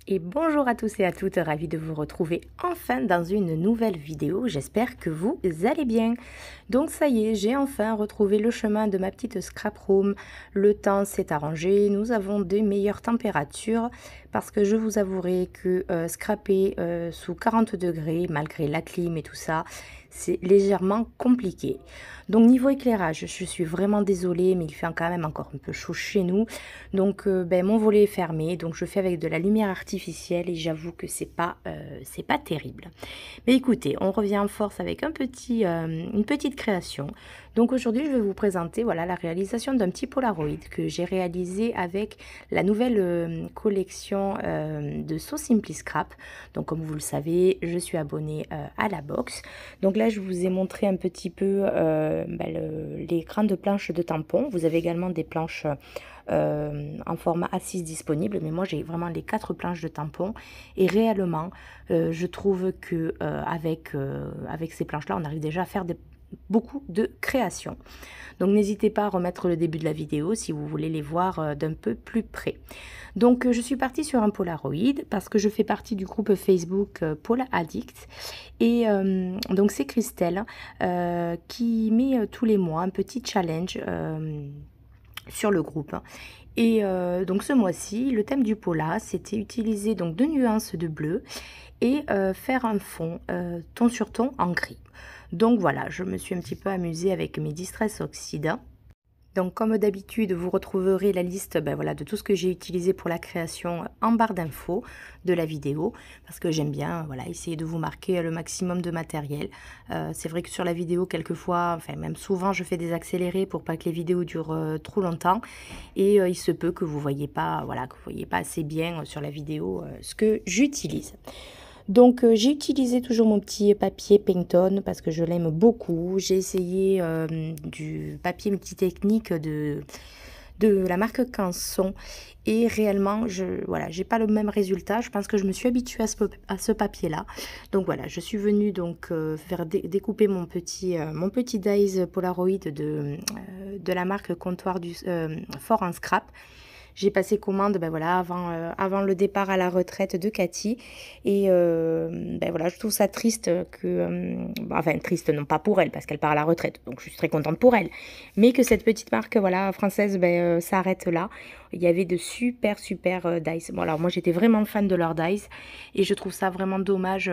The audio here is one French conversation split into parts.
Et bonjour à tous et à toutes, ravie de vous retrouver enfin dans une nouvelle vidéo, j'espère que vous allez bien. Donc ça y est, j'ai enfin retrouvé le chemin de ma petite scrap room, le temps s'est arrangé, nous avons des meilleures températures parce que je vous avouerai que scraper sous 40 degrés malgré la clim et tout ça, c'est légèrement compliqué. Donc niveau éclairage, je suis vraiment désolée mais il fait quand même encore un peu chaud chez nous. Donc mon volet est fermé, donc je fais avec de la lumière artificielle et j'avoue que c'est pas terrible. Mais écoutez, on revient en force avec une petite création. Donc aujourd'hui, je vais vous présenter voilà, la réalisation d'un petit Polaroid que j'ai réalisé avec la nouvelle collection de So Simply Scrap. Donc comme vous le savez, je suis abonnée à la box. Donc là, je vous ai montré un petit peu les grandes planches de tampons. Vous avez également des planches en format A6 disponible, mais moi j'ai vraiment les 4 planches de tampons et réellement je trouve que avec ces planches là on arrive déjà à faire beaucoup de créations. Donc n'hésitez pas à remettre le début de la vidéo si vous voulez les voir d'un peu plus près. Donc je suis partie sur un Polaroid parce que je fais partie du groupe Facebook Pola Addict et donc c'est Christelle qui met tous les mois un petit challenge sur le groupe. Et donc ce mois-ci, le thème du Pola, c'était utiliser donc 2 nuances de bleu et faire un fond ton sur ton en gris. Donc voilà, je me suis un petit peu amusée avec mes Distress Oxide. Donc comme d'habitude, vous retrouverez la liste voilà, de tout ce que j'ai utilisé pour la création en barre d'infos de la vidéo, parce que j'aime bien voilà, essayer de vous marquer le maximum de matériel. C'est vrai que sur la vidéo, quelquefois, enfin même souvent, je fais des accélérés pour pas que les vidéos durent trop longtemps, et il se peut que vous voyez pas, voilà, que vous voyez pas assez bien sur la vidéo ce que j'utilise. Donc j'ai utilisé toujours mon petit papier Pantone parce que je l'aime beaucoup. J'ai essayé du papier multitechnique de la marque Canson et réellement voilà, j'ai pas le même résultat. Je pense que je me suis habituée à ce papier là. Donc voilà, je suis venue donc faire découper mon petit dies Polaroid de la marque Comptoir du Fort en Scrap. J'ai passé commande voilà, avant le départ à la retraite de Cathy. Et voilà, je trouve ça triste que... enfin, triste, non pas pour elle, parce qu'elle part à la retraite. Donc, je suis très contente pour elle. Mais que cette petite marque voilà, française s'arrête là. Il y avait de super dies. Bon, alors moi, j'étais vraiment fan de leurs dies. Et je trouve ça vraiment dommage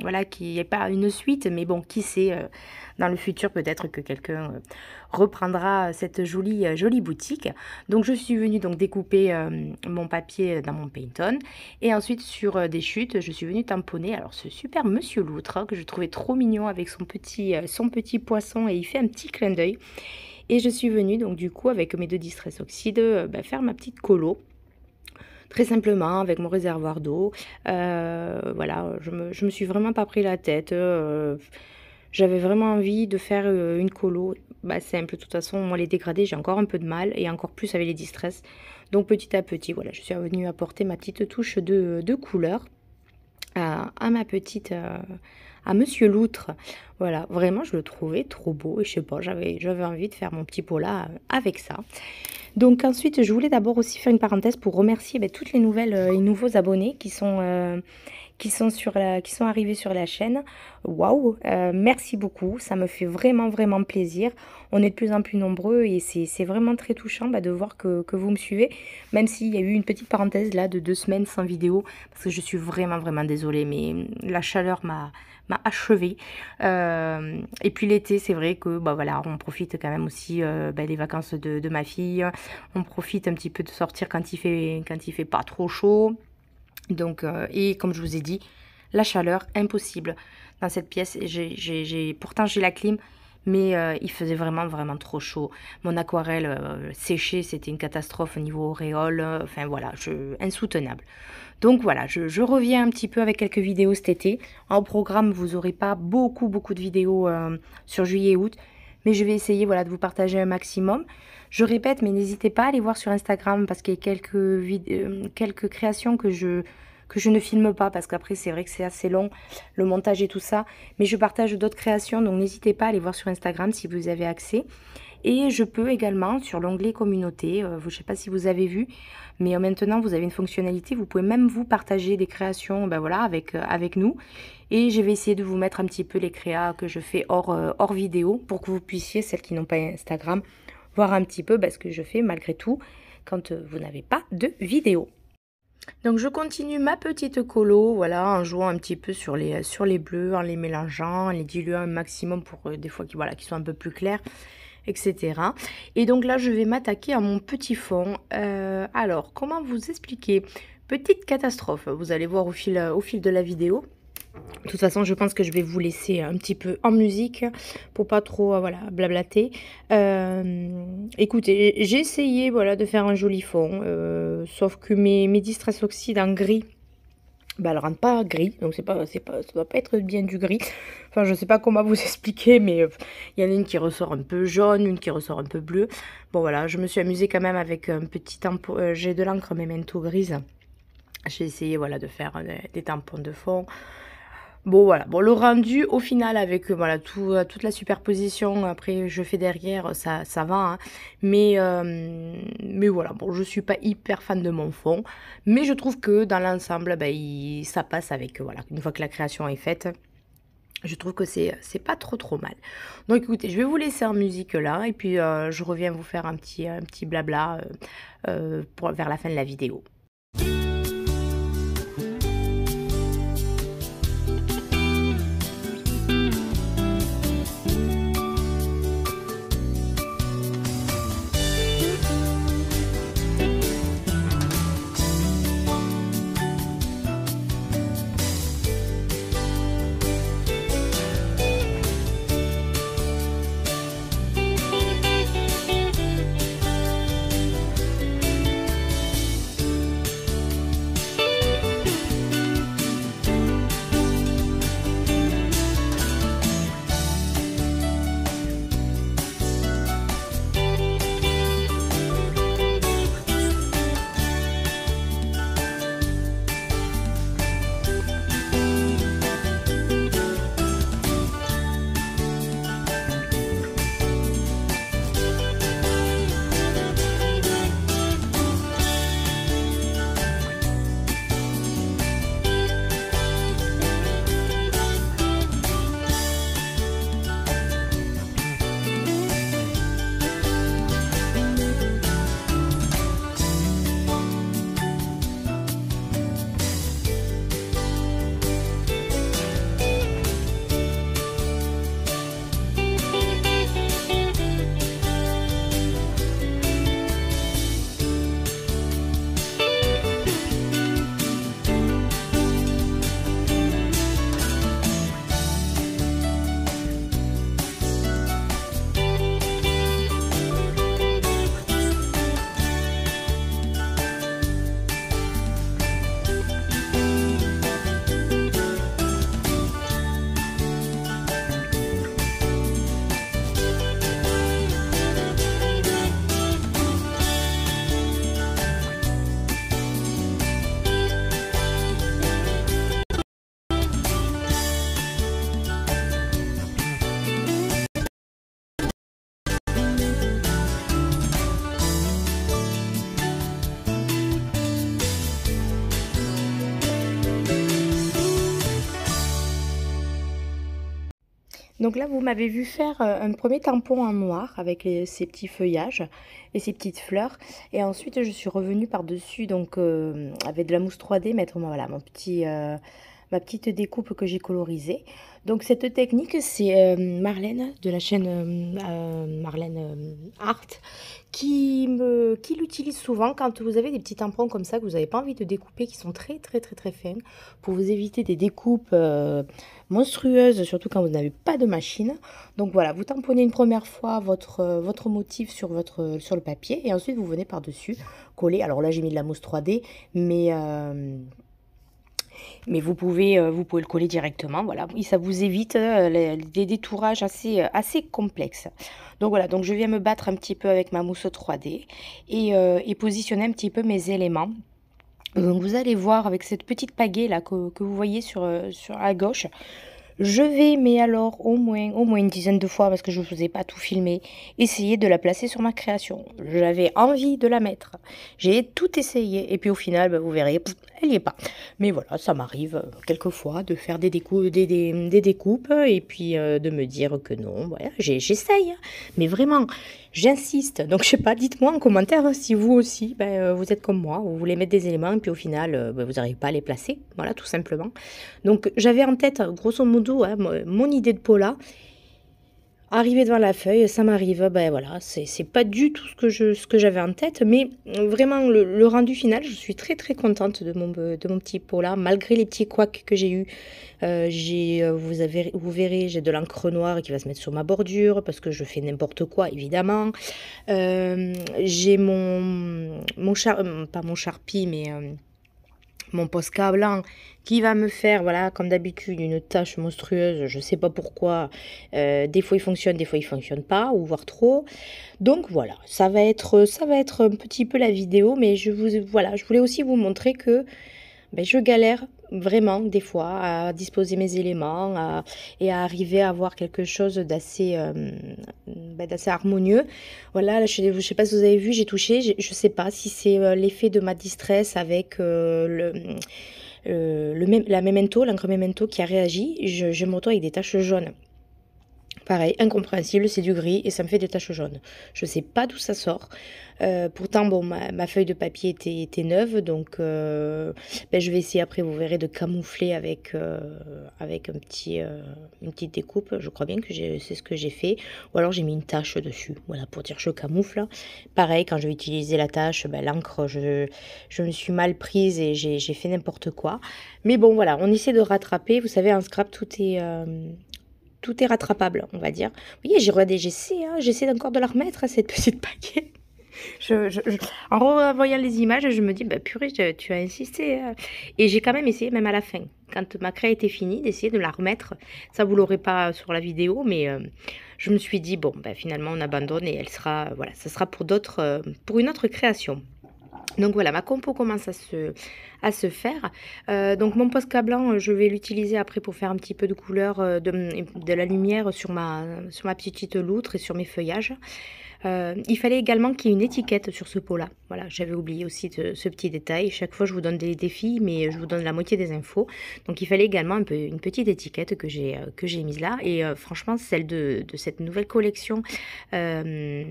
voilà, qu'il n'y ait pas une suite. Mais bon, qui sait, dans le futur, peut-être que quelqu'un reprendra cette jolie boutique. Donc, je suis venue donc découper mon papier dans mon Pantone. Et ensuite, sur des chutes, je suis venue tamponner. Alors, ce super Monsieur Loutre, que je trouvais trop mignon avec son petit poisson. Et il fait un petit clin d'œil. Et je suis venue, donc du coup, avec mes 2 Distress Oxide, faire ma petite colo. Très simplement, avec mon réservoir d'eau. Voilà, je me suis vraiment pas pris la tête. J'avais vraiment envie de faire une colo simple. De toute façon, moi, les dégradés, j'ai encore un peu de mal. Et encore plus avec les Distress. Donc, petit à petit, voilà, je suis venue apporter ma petite touche de couleur à ma petite... à Monsieur Loutre. Voilà, vraiment, je le trouvais trop beau. Et je sais pas, j'avais envie de faire mon petit pot là avec ça. Donc ensuite, je voulais d'abord aussi faire une parenthèse pour remercier toutes les nouvelles et nouveaux abonnés qui sont arrivés sur la chaîne. Waouh, merci beaucoup, ça me fait vraiment plaisir. On est de plus en plus nombreux et c'est vraiment très touchant de voir que vous me suivez, même s'il y a eu une petite parenthèse là de 2 semaines sans vidéo, parce que je suis vraiment désolée, mais la chaleur m'a achevée. Et puis l'été, c'est vrai que voilà, on profite quand même aussi des vacances de ma fille. On profite un petit peu de sortir quand il fait pas trop chaud. Donc et comme je vous ai dit, la chaleur impossible dans cette pièce. Pourtant j'ai la clim, mais il faisait vraiment trop chaud. Mon aquarelle séchée, c'était une catastrophe au niveau auréole. Enfin voilà, insoutenable. Donc voilà, je reviens un petit peu avec quelques vidéos cet été. En programme, vous n'aurez pas beaucoup de vidéos sur juillet et août, mais je vais essayer voilà, de vous partager un maximum. Je répète, mais n'hésitez pas à aller voir sur Instagram parce qu'il y a quelques créations que que je ne filme pas parce qu'après c'est vrai que c'est assez long, le montage et tout ça. Mais je partage d'autres créations, donc n'hésitez pas à aller voir sur Instagram si vous avez accès. Et je peux également, sur l'onglet communauté, je ne sais pas si vous avez vu, mais maintenant vous avez une fonctionnalité, vous pouvez même vous partager des créations ben voilà, avec nous. Et je vais essayer de vous mettre un petit peu les créas que je fais hors vidéo pour que vous puissiez, celles qui n'ont pas Instagram, voir un petit peu ce que je fais malgré tout quand vous n'avez pas de vidéo. Donc je continue ma petite colo, voilà, en jouant un petit peu sur les bleus, en les mélangeant, en les diluant un maximum pour des fois voilà, qui sont un peu plus clairs, etc. Et donc là, je vais m'attaquer à mon petit fond. Alors, comment vous expliquer? Petite catastrophe, vous allez voir au fil de la vidéo. De toute façon, je pense que je vais vous laisser un petit peu en musique pour pas trop voilà, blablater. Écoutez, j'ai essayé voilà, de faire un joli fond, sauf que mes Distress Oxide en gris, bah, elles rendent pas gris, donc ça doit pas être bien du gris. Enfin, je sais pas comment vous expliquer, mais il y en a une qui ressort un peu jaune, une qui ressort un peu bleu. Bon voilà, je me suis amusée quand même avec un petit tampon, j'ai de l'encre Memento grise. J'ai essayé voilà, de faire des tampons de fond. Bon voilà, bon le rendu au final avec voilà toute la superposition après je fais derrière ça va hein. Mais voilà, bon je suis pas hyper fan de mon fond, mais je trouve que dans l'ensemble ça passe avec voilà, une fois que la création est faite. Je trouve que c'est pas trop mal. Donc écoutez, je vais vous laisser en musique là et puis je reviens vous faire un petit blabla vers la fin de la vidéo. Donc là, vous m'avez vu faire un premier tampon en noir avec ces petits feuillages et ces petites fleurs. Et ensuite, je suis revenue par-dessus, donc avec de la mousse 3D, mettre voilà, ma petite découpe que j'ai colorisée. Donc cette technique, c'est Marlène de la chaîne Marlène Art qui l'utilise souvent quand vous avez des petits tampons comme ça que vous n'avez pas envie de découper, qui sont très fins, pour vous éviter des découpes monstrueuses, surtout quand vous n'avez pas de machine. Donc voilà, vous tamponnez une première fois votre motif sur le papier et ensuite vous venez par-dessus coller. Alors là j'ai mis de la mousse 3D, mais vous pouvez le coller directement, voilà, et ça vous évite des détourages assez complexes. Donc voilà, donc je viens me battre un petit peu avec ma mousse 3D et positionner un petit peu mes éléments Donc vous allez voir avec cette petite pagaie là que vous voyez sur à gauche, je vais, mais alors au moins une dizaine de fois, parce que je ne vous ai pas tout filmé, essayer de la placer sur ma création. J'avais envie de la mettre. J'ai tout essayé et puis au final, bah, vous verrez, elle n'y est pas. Mais voilà, ça m'arrive quelquefois de faire des découpes et puis de me dire que non, voilà, j'essaye. Mais vraiment, j'insiste. Donc je sais pas, dites-moi en commentaire si vous aussi, vous êtes comme moi, vous voulez mettre des éléments et puis au final, vous n'arrivez pas à les placer. Voilà, tout simplement. Donc j'avais en tête, grosso modo, hein, mon idée de Paula. Arrivé devant la feuille, ça m'arrive, ben voilà, c'est pas du tout ce que j'avais en tête, mais vraiment le rendu final, je suis très très contente de mon petit Paula, malgré les petits couacs que j'ai eu. Vous verrez, j'ai de l'encre noire qui va se mettre sur ma bordure parce que je fais n'importe quoi, évidemment. J'ai pas mon Sharpie, mais mon Posca blanc qui va me faire, voilà, comme d'habitude, une tâche monstrueuse. Je sais pas pourquoi. Des fois il fonctionne, des fois il fonctionne pas, ou voire trop. Donc voilà, ça va être un petit peu la vidéo, mais voilà, je voulais aussi vous montrer que je galère vraiment des fois à disposer mes éléments et à arriver à avoir quelque chose d'assez harmonieux. Voilà, là, je sais pas si vous avez vu, j'ai touché, je sais pas si c'est l'effet de ma distress avec la Memento, l'encre Memento qui a réagi. Je me retrouve avec des taches jaunes. Pareil, incompréhensible, c'est du gris et ça me fait des taches jaunes. Je sais pas d'où ça sort. Pourtant, bon, ma feuille de papier était neuve, donc je vais essayer après, vous verrez, de camoufler avec une petite découpe. Je crois bien que c'est ce que j'ai fait. Ou alors j'ai mis une tache dessus, voilà, pour dire je camoufle. Pareil, quand je vais utiliser la tache, l'encre, je me suis mal prise et j'ai fait n'importe quoi. Mais bon, voilà, on essaie de rattraper. Vous savez, en scrap, tout est rattrapable, on va dire. Vous voyez, j'ai regardé, j'essaie encore de la remettre, cette petite paquet. En revoyant les images, je me dis, purée, tu as insisté. Et j'ai quand même essayé, même à la fin, quand ma craie était finie, d'essayer de la remettre. Ça, vous l'aurez pas sur la vidéo, mais je me suis dit, bon, finalement, on abandonne et elle sera, voilà, ça sera pour une autre création. Donc voilà, ma compo commence à se faire. Donc mon Posca blanc, je vais l'utiliser après pour faire un petit peu de couleur, de la lumière sur ma petite loutre et sur mes feuillages. Il fallait également qu'il y ait une étiquette sur ce pot-là. Voilà, j'avais oublié aussi ce petit détail. Chaque fois, je vous donne des défis, mais je vous donne la moitié des infos. Donc, il fallait également une petite étiquette que j'ai mise là. Et franchement, celle de cette nouvelle collection de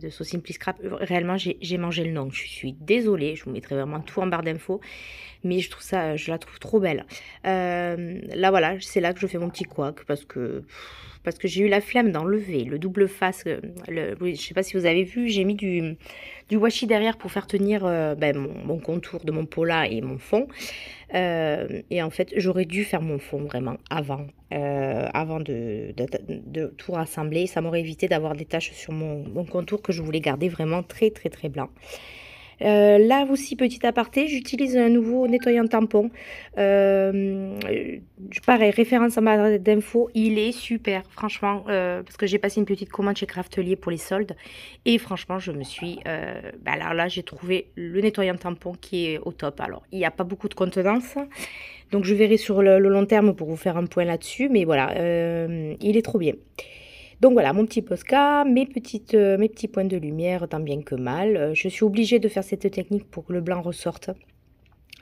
So Simply Scrap, réellement, j'ai mangé le nom. Je suis désolée, je vous mettrai vraiment tout en barre d'infos. Mais je la trouve trop belle. Là, voilà, c'est là que je fais mon petit couac parce que j'ai eu la flemme d'enlever le double face. Oui, je sais pas si vous avez vu, j'ai mis du washi derrière pour faire tenir mon contour de mon Paula et mon fond. Et en fait, j'aurais dû faire mon fond vraiment avant de tout rassembler. Ça m'aurait évité d'avoir des taches sur mon contour que je voulais garder vraiment très très très blanc. Là aussi, petit aparté, j'utilise un nouveau nettoyant tampon. Pareil, référence à ma barre d'infos, il est super, franchement, parce que j'ai passé une petite commande chez Craftelier pour les soldes. Et franchement, je me suis... alors là, j'ai trouvé le nettoyant tampon qui est au top. Alors, il n'y a pas beaucoup de contenance. Donc, je verrai sur le long terme pour vous faire un point là-dessus. Mais voilà, il est trop bien. Donc voilà, mon petit Posca, mes petits points de lumière, tant bien que mal. Je suis obligée de faire cette technique pour que le blanc ressorte.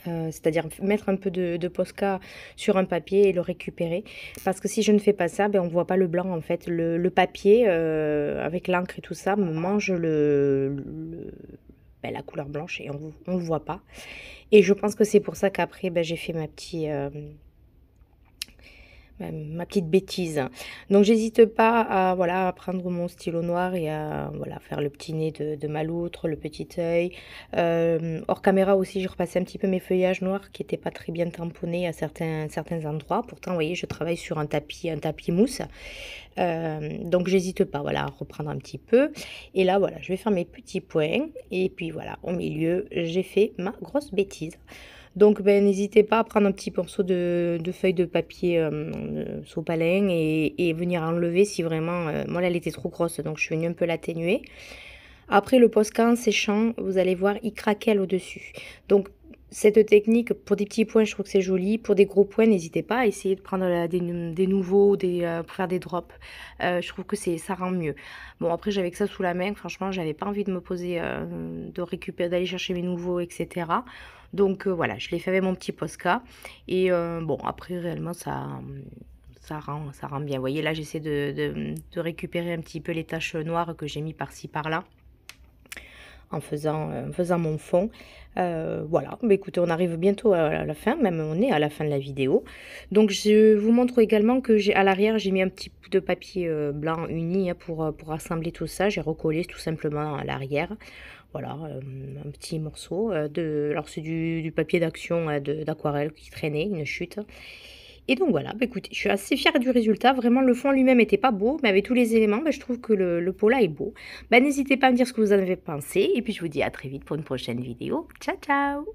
C'est-à-dire mettre un peu de Posca sur un papier et le récupérer. Parce que si je ne fais pas ça, on ne voit pas le blanc en fait. Le papier, avec l'encre et tout ça, me mange la couleur blanche et on ne le voit pas. Et je pense que c'est pour ça qu'après, j'ai fait ma petite bêtise. Donc j'hésite pas à prendre mon stylo noir et à faire le petit nez de ma loutre, le petit œil. Hors caméra aussi, j'ai repassé un petit peu mes feuillages noirs qui n'étaient pas très bien tamponnés à certains endroits. Pourtant, vous voyez, je travaille sur un tapis mousse. Donc j'hésite pas à reprendre un petit peu. Et là, voilà, je vais faire mes petits points. Et puis voilà, au milieu, j'ai fait ma grosse bêtise. Donc, n'hésitez pas à prendre un petit morceau de feuille de papier sopalin et venir enlever si vraiment... moi, là, elle était trop grosse, donc je suis venue un peu l'atténuer. Après, le Posca en séchant, vous allez voir, il craquelle au-dessus. Donc, Cette technique, pour des petits points, je trouve que c'est joli. Pour des gros points, n'hésitez pas à essayer de prendre des nouveaux, pour faire des drops. Je trouve que ça rend mieux. Bon, après, j'avais que ça sous la main. Franchement, j'avais pas envie de me poser, de récupérer, d'aller chercher mes nouveaux, etc. Donc voilà, je l'ai fait avec mon petit Posca. Et bon, après, réellement, ça rend bien. Vous voyez, là, j'essaie de récupérer un petit peu les taches noires que j'ai mis par-ci, par-là en faisant mon fond. Voilà, bah, écoutez, on arrive bientôt à la fin, même on est à la fin de la vidéo. Donc je vous montre également que à l'arrière, j'ai mis un petit bout de papier blanc uni, hein, pour assembler tout ça. J'ai recollé tout simplement à l'arrière. Voilà, un petit morceau alors c'est du papier d'action, d'aquarelle qui traînait, une chute. Et donc voilà, bah, écoutez, je suis assez fière du résultat. Vraiment, le fond lui-même était pas beau, mais avec tous les éléments, bah, je trouve que le pot là est beau. Bah, n'hésitez pas à me dire ce que vous en avez pensé. Et puis je vous dis à très vite pour une prochaine vidéo. Ciao, ciao!